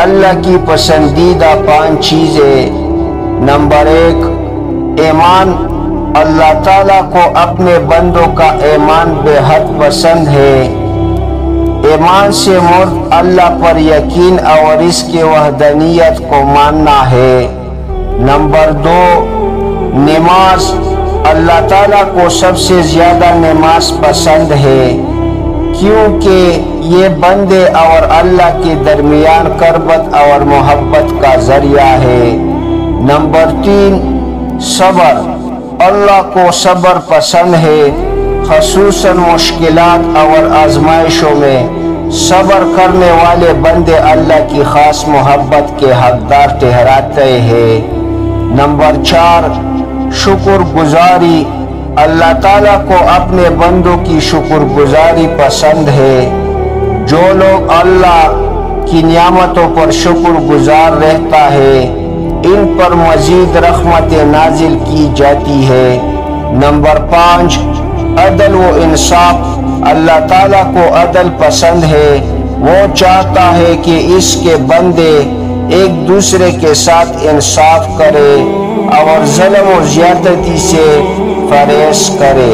اللہ کی پسندیدہ 5 چیزیں۔ نمبر 1، ایمان۔ اللہ تعالیٰ کو اپنے بندوں کا ایمان بے حد پسند ہے۔ ایمان سے مراد اللہ پر یقین اور اس کی وحدانیت کو ماننا ہے۔ نمبر 2، نماز۔ اللہ تعالیٰ کو سب سے زیادہ نماز پسند ہے، کیونکہ یہ بندے اور اللہ کے درمیان قربت اور محبت کا ذریعہ ہے۔ نمبر 3، صبر۔ اللہ کو صبر پسند ہے، خصوصاً مشکلات اور آزمائشوں میں صبر کرنے والے بندے اللہ کی خاص محبت کے حقدار ٹھہراتے ہیں۔ نمبر 4، شکر گزاری۔ اللہ تعالیٰ کو اپنے بندوں کی شکر گزاری پسند ہے۔ جو لوگ اللہ کی نعمتوں پر شکر گزار رہتا ہے ان پر مزید رحمت نازل کی جاتی ہے۔ نمبر 5، عدل و انصاف۔ اللہ تعالیٰ کو عدل پسند ہے، وہ چاہتا ہے کہ اس کے بندے ایک دوسرے کے ساتھ انصاف کرے اور ظلم و زیادتی سے پرہیز کرے۔